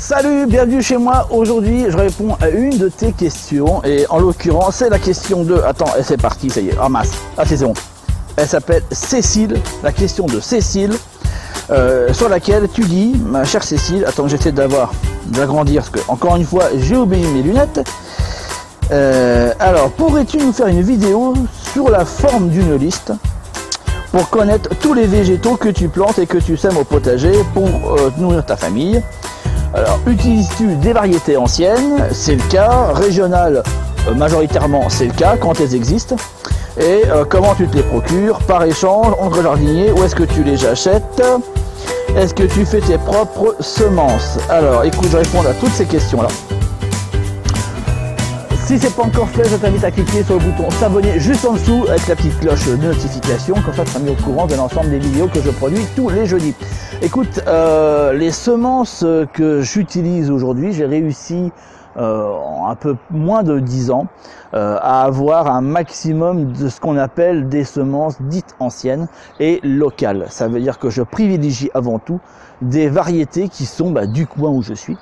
Salut, bienvenue chez moi. Aujourd'hui, je réponds à une de tes questions. Et en l'occurrence, c'est la question de... Attends, c'est parti, ça y est. Ah mince, ah c'est bon. Elle s'appelle Cécile, la question de Cécile, sur laquelle tu dis, ma chère Cécile, attends, j'essaie d'agrandir, parce que, encore une fois, j'ai oublié mes lunettes. Alors, pourrais-tu nous faire une vidéo sur la forme d'une liste pour connaître tous les végétaux que tu plantes et que tu sèmes au potager pour nourrir ta famille? Alors, utilises-tu des variétés anciennes? C'est le cas. Régionales, majoritairement, c'est le cas quand elles existent. Et comment tu te les procures? Par échange, entre jardiniers, ou est-ce que tu les achètes? Est-ce que tu fais tes propres semences? Alors, écoute, je réponds à toutes ces questions-là. Si c'est pas encore fait, je t'invite à cliquer sur le bouton s'abonner juste en dessous avec la petite cloche de notification, comme ça tu seras mis au courant de l'ensemble des vidéos que je produis tous les jeudis. Écoute, les semences que j'utilise aujourd'hui, j'ai réussi en un peu moins de 10 ans à avoir un maximum de ce qu'on appelle des semences dites anciennes et locales. Ça veut dire que je privilégie avant tout des variétés qui sont du coin où je suis.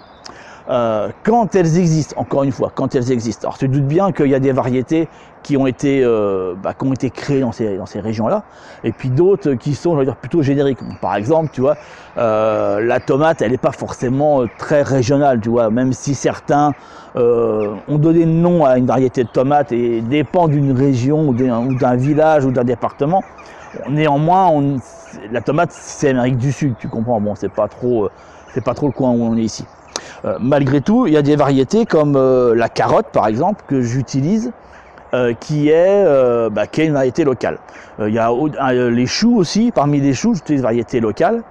Quand elles existent, encore une fois, quand elles existent. Alors tu te doutes bien qu'il y a des variétés qui ont été créées dans ces régions-là, et puis d'autres qui sont, je veux dire, plutôt génériques. Par exemple, tu vois, la tomate, elle n'est pas forcément très régionale, tu vois, même si certains ont donné nom à une variété de tomates et dépend d'une région ou d'un village ou d'un département. Néanmoins, la tomate, c'est Amérique du Sud, tu comprends. Bon, c'est pas trop le coin où on est ici. Malgré tout, il y a des variétés comme la carotte, par exemple, que j'utilise, qui est une variété locale. Il y a les choux aussi. Parmi les choux, j'utilise des variétés locales.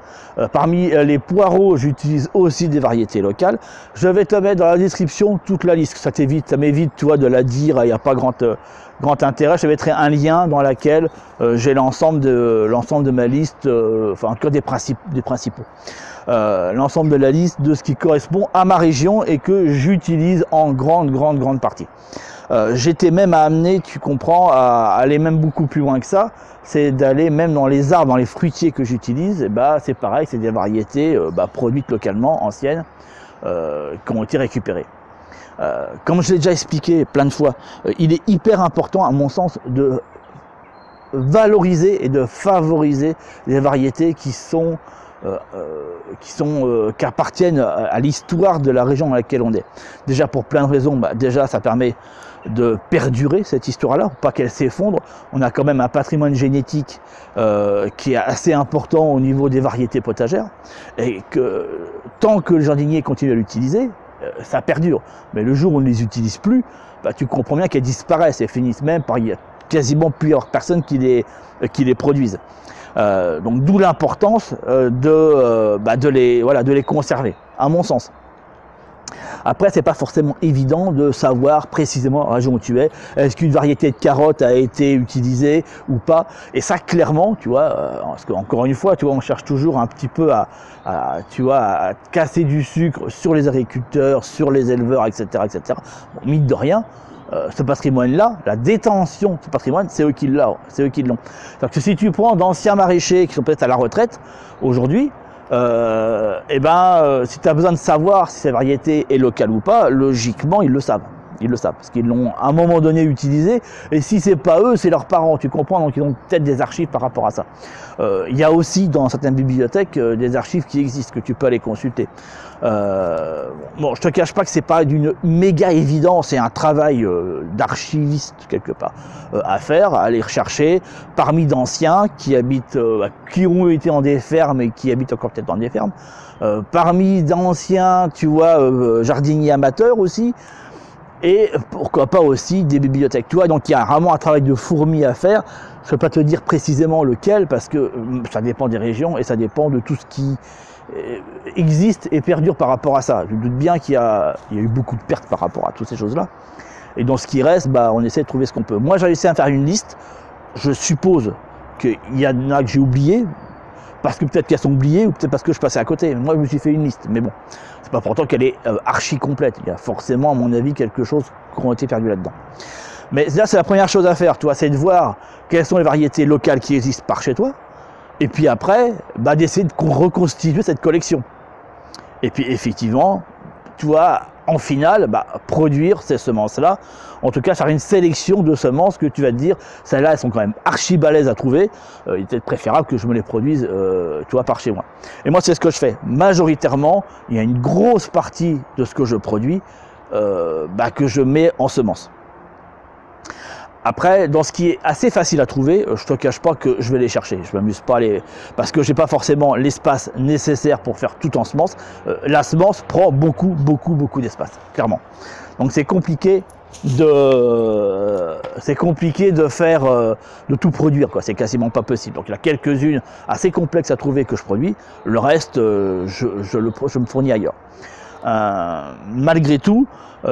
Parmi les poireaux, j'utilise aussi des variétés locales. Je vais te mettre dans la description toute la liste. Ça m'évite, tu vois, de la dire. Il n'y a pas grand intérêt. Je te mettrai un lien dans lequel j'ai l'ensemble de ma liste, enfin, que des principaux. L'ensemble de la liste de ce qui correspond à ma région et que j'utilise en grande partie. J'étais même amené, tu comprends, à aller même beaucoup plus loin que ça, c'est d'aller même dans les arbres, dans les fruitiers que j'utilise, c'est pareil, c'est des variétés produites localement, anciennes, qui ont été récupérées. Comme je l'ai déjà expliqué plein de fois, il est hyper important à mon sens de valoriser et de favoriser les variétés qui appartiennent à l'histoire de la région dans laquelle on est. Déjà pour plein de raisons, déjà ça permet de perdurer cette histoire-là, pour pas qu'elle s'effondre. On a quand même un patrimoine génétique qui est assez important au niveau des variétés potagères, et que tant que le jardinier continue à l'utiliser, ça perdure. Mais le jour où on ne les utilise plus, tu comprends bien qu'elles disparaissent et finissent même par quasiment plusieurs personnes qui les produisent. Donc d'où l'importance de les conserver, à mon sens. Après, c'est pas forcément évident de savoir précisément la région où tu es. Est-ce qu'une variété de carottes a été utilisée ou pas? Et ça, clairement, tu vois, parce qu'encore une fois, tu vois, on cherche toujours un petit peu à casser du sucre sur les agriculteurs, sur les éleveurs, etc., etc. Bon, mine de rien. Ce patrimoine-là, la détention de ce patrimoine, c'est eux qui l'ont. C'est-à-dire que si tu prends d'anciens maraîchers qui sont peut-être à la retraite aujourd'hui, si tu as besoin de savoir si cette variété est locale ou pas, logiquement, ils le savent. Ils le savent, parce qu'ils l'ont à un moment donné utilisé, et si c'est pas eux, c'est leurs parents, tu comprends, donc ils ont peut-être des archives par rapport à ça. Il y a aussi dans certaines bibliothèques des archives qui existent, que tu peux aller consulter. Bon, je te cache pas que c'est pas d'une méga évidence, c'est un travail d'archiviste quelque part à faire, à aller rechercher parmi d'anciens qui habitent, qui ont été en des fermes et qui habitent encore peut-être dans des fermes, parmi d'anciens, tu vois, jardiniers amateurs aussi. Et pourquoi pas aussi des bibliothèques. Tu vois, donc il y a vraiment un travail de fourmi à faire. Je ne peux pas te dire précisément lequel, parce que ça dépend des régions et ça dépend de tout ce qui existe et perdure par rapport à ça. Je me doute bien qu'il y a eu beaucoup de pertes par rapport à toutes ces choses-là. Et dans ce qui reste, on essaie de trouver ce qu'on peut. Moi, j'ai réussi à faire une liste. Je suppose qu'il y en a que j'ai oublié, parce que peut-être qu'elles sont oubliées, ou peut-être parce que je passais à côté. Moi, je me suis fait une liste, mais bon, c'est pas pourtant qu'elle est archi complète. Il y a forcément, à mon avis, quelque chose qui a été perdu là-dedans. Mais là, c'est la première chose à faire, tu vois, c'est de voir quelles sont les variétés locales qui existent par chez toi, et puis après, d'essayer de reconstituer cette collection. Et puis, effectivement, tu vois, en finale, produire ces semences-là. En tout cas, faire une sélection de semences que tu vas te dire, celles-là, elles sont quand même archi balèzes à trouver. Il est peut-être préférable que je me les produise, tu vois, par chez moi. Et moi, c'est ce que je fais. Majoritairement, il y a une grosse partie de ce que je produis que je mets en semences. Après, dans ce qui est assez facile à trouver, je te cache pas que je vais les chercher. Je m'amuse pas parce que j'ai pas forcément l'espace nécessaire pour faire tout en semence. La semence prend beaucoup d'espace, clairement. Donc c'est compliqué de faire, de tout produire, quoi. C'est quasiment pas possible. Donc il y a quelques-unes assez complexes à trouver que je produis. Le reste, je me fournis ailleurs. Malgré tout,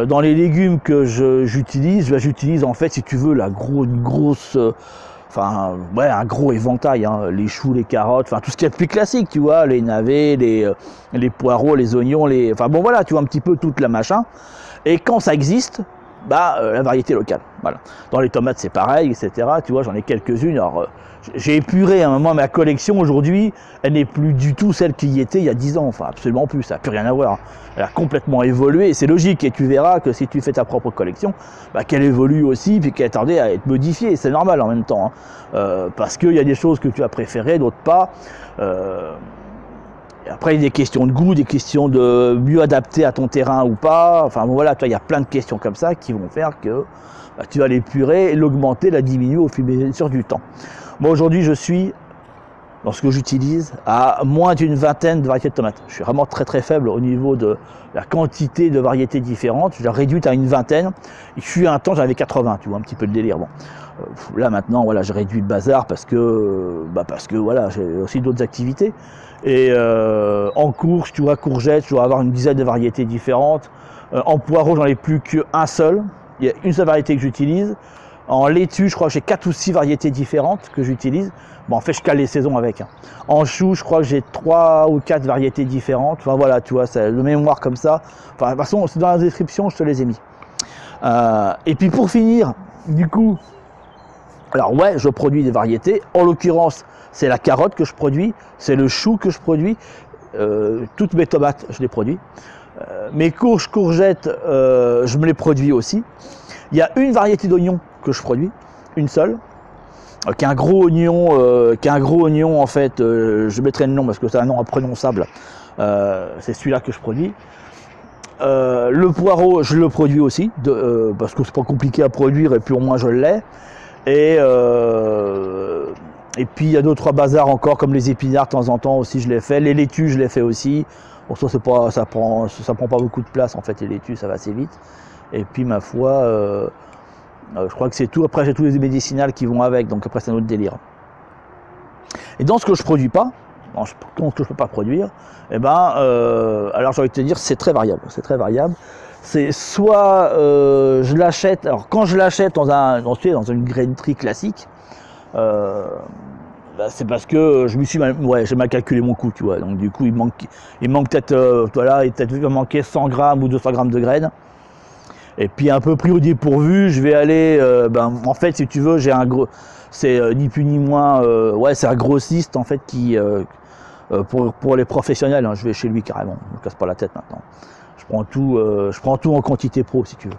dans les légumes que j'utilise en fait, si tu veux, un gros éventail, hein, les choux, les carottes, enfin tout ce qui est plus classique, tu vois, les navets, les poireaux, les oignons, enfin bon voilà, tu vois un petit peu toute la machin. Et quand ça existe, la variété locale. Voilà. Dans les tomates, c'est pareil, etc. Tu vois, j'en ai quelques-unes. Alors, j'ai épuré à un moment ma collection. Aujourd'hui, elle n'est plus du tout celle qui y était il y a 10 ans. Enfin, absolument plus. Ça n'a plus rien à voir. Elle a complètement évolué. Et c'est logique. Et tu verras que si tu fais ta propre collection, qu'elle évolue aussi, puis qu'elle tardait à être modifiée. C'est normal en même temps. Hein. Parce qu'il y a des choses que tu as préférées, d'autres pas. Après, il y a des questions de goût, des questions de mieux adapter à ton terrain ou pas. Enfin, voilà, il y a plein de questions comme ça qui vont faire que tu vas l'épurer, l'augmenter, la diminuer au fur et à mesure du temps. Moi, aujourd'hui, je suis, dans ce que j'utilise, à moins d'une vingtaine de variétés de tomates. Je suis vraiment très faible au niveau de la quantité de variétés différentes. Je l'ai réduite à une vingtaine. Il fut un temps, j'avais 80, tu vois, un petit peu de délire. Bon. Là, maintenant, voilà, j'ai réduit le bazar parce que voilà, j'ai aussi d'autres activités. Et en courge, tu vois, courgettes, je dois avoir une dizaine de variétés différentes. En poireaux, j'en ai plus qu'un seul. Il y a une seule variété que j'utilise. En laitue, je crois que j'ai 4 ou 6 variétés différentes que j'utilise. Bon, en fait, je cale les saisons avec. Hein. En chou, je crois que j'ai 3 ou 4 variétés différentes. Enfin, voilà, tu vois, c'est de mémoire comme ça. Enfin, de toute façon, c'est dans la description, je te les ai mis. Et puis, pour finir, du coup, alors ouais, je produis des variétés. En l'occurrence, c'est la carotte que je produis, c'est le chou que je produis. Toutes mes tomates, je les produis. Mes courges, courgettes, je me les produis aussi. Il y a une variété d'oignon que je produis, une seule, qui est un gros oignon, en fait, je mettrai le nom parce que c'est un nom imprononçable, c'est celui-là que je produis. Le poireau, je le produis aussi, parce que c'est pas compliqué à produire et puis au moins je l'ai. Et puis il y a 2 ou 3 bazars encore, comme les épinards, de temps en temps aussi je les fais. Les laitues, je les fais aussi. Bon, ça prend pas beaucoup de place en fait, les laitues, ça va assez vite. Et puis ma foi, je crois que c'est tout. Après j'ai tous les médicinales qui vont avec, donc après c'est un autre délire. Et dans ce que je produis pas, dans ce que je peux pas produire, alors j'ai envie de te dire, c'est très variable. C'est soit je l'achète, alors quand je l'achète dans une grainerie classique, c'est parce que j'ai mal calculé mon coût, tu vois. Donc du coup il manque peut-être, il va manquer 100 grammes ou 200 grammes de graines. Et puis un peu pris au dépourvu, je vais aller, en fait si tu veux, c'est ni plus ni moins, c'est un grossiste en fait qui, pour les professionnels, hein, je vais chez lui carrément, je me casse pas la tête maintenant. Je prends tout en quantité pro si tu veux.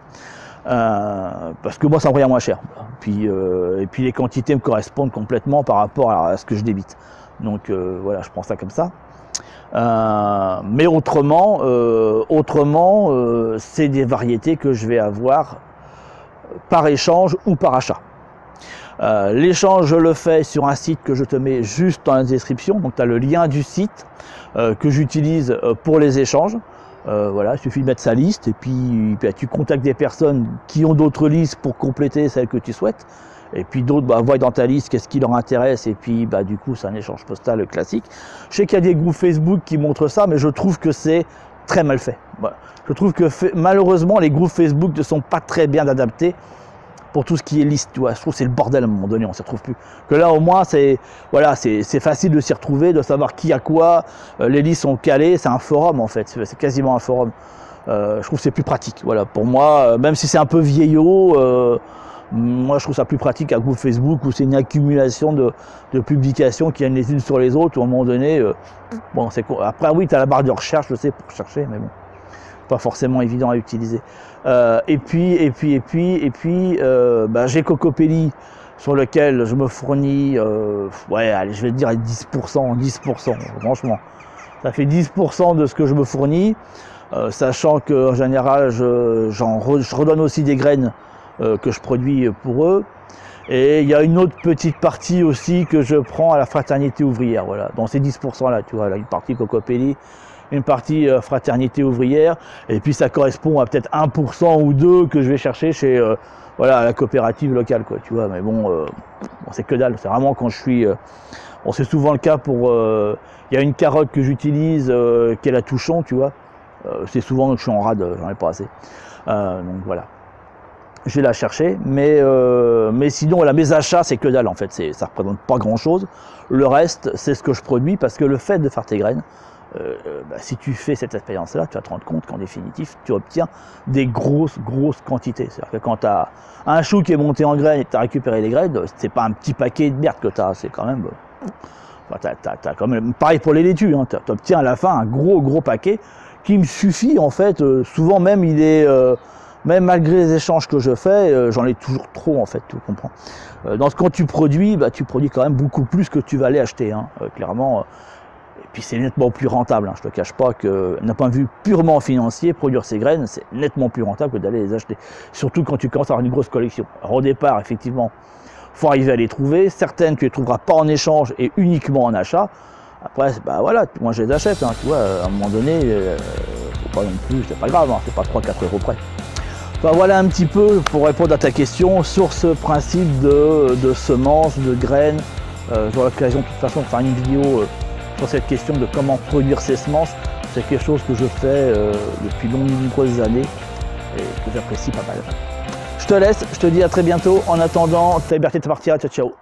Parce que moi ça me revient moins cher. Et puis les quantités me correspondent complètement par rapport à ce que je débite. Donc voilà, je prends ça comme ça. Mais autrement, c'est des variétés que je vais avoir par échange ou par achat. L'échange, je le fais sur un site que je te mets juste dans la description. Donc tu as le lien du site que j'utilise pour les échanges. Voilà, il suffit de mettre sa liste et puis tu contactes des personnes qui ont d'autres listes pour compléter celles que tu souhaites. Et puis d'autres voient dans ta liste qu'est-ce qui leur intéresse et puis du coup c'est un échange postal classique. Je sais qu'il y a des groupes Facebook qui montrent ça, mais je trouve que c'est très mal fait. Voilà. Je trouve que malheureusement les groupes Facebook ne sont pas très bien adaptés pour tout ce qui est liste. Tu vois. Je trouve que c'est le bordel à un moment donné, on ne s'y retrouve plus. Que là au moins c'est facile de s'y retrouver, de savoir qui a quoi, les listes sont calées, c'est un forum en fait, c'est quasiment un forum. Je trouve que c'est plus pratique. Voilà. Pour moi, même si c'est un peu vieillot, moi je trouve ça plus pratique qu'un groupe Facebook où c'est une accumulation de publications qui viennent les unes sur les autres, où à un moment donné, après oui tu as la barre de recherche, je sais, pour chercher, mais bon. pas forcément évident à utiliser. Et puis, j'ai Cocopelli, sur lequel je me fournis, ouais, allez, je vais te dire 10%, franchement. Ça fait 10% de ce que je me fournis, sachant qu'en général, je redonne aussi des graines que je produis pour eux. Et il y a une autre petite partie aussi que je prends à la fraternité ouvrière, voilà. Dans ces 10% là, tu vois, là, une partie Cocopelli, une partie fraternité ouvrière, et puis ça correspond à peut-être 1% ou 2 que je vais chercher chez voilà, la coopérative locale, quoi, tu vois. Mais bon, c'est que dalle, c'est vraiment quand je suis... bon, c'est souvent le cas pour... il y a une carotte que j'utilise qui est la Touchon, tu vois. C'est souvent que je suis en rade, j'en ai pas assez. Donc voilà. Je vais la chercher, mais sinon, voilà, mes achats, c'est que dalle, en fait. Ça représente pas grand-chose. Le reste, c'est ce que je produis, parce que le fait de faire tes graines, si tu fais cette expérience-là, tu vas te rendre compte qu'en définitive, tu obtiens des grosses quantités. C'est-à-dire que quand tu as un chou qui est monté en graines et que tu as récupéré les graines, c'est pas un petit paquet de merde que tu as, c'est quand même... t'as quand même... Pareil pour les laitues, hein, tu obtiens à la fin un gros paquet qui me suffit, en fait. Souvent même, il est... même malgré les échanges que je fais, j'en ai toujours trop, en fait, tu comprends. Quand tu produis quand même beaucoup plus que tu vas aller acheter, hein, clairement. Et puis c'est nettement plus rentable, hein. Je ne te cache pas que d'un point de vue purement financier, produire ces graines, c'est nettement plus rentable que d'aller les acheter. Surtout quand tu commences à avoir une grosse collection. Alors au départ, effectivement, il faut arriver à les trouver. Certaines, tu ne les trouveras pas en échange et uniquement en achat. Après, bah voilà, moi je les achète, hein, tu vois, à un moment donné, faut pas non plus, c'est pas grave, hein, c'est pas 3-4 euros près. Enfin, voilà un petit peu pour répondre à ta question sur ce principe de semences, de graines. J'aurai l'occasion de toute façon de faire une vidéo sur cette question de comment produire ces semences. C'est quelque chose que je fais depuis de nombreuses années et que j'apprécie pas mal. Je te laisse, je te dis à très bientôt. En attendant, ta liberté de partir, ciao ciao.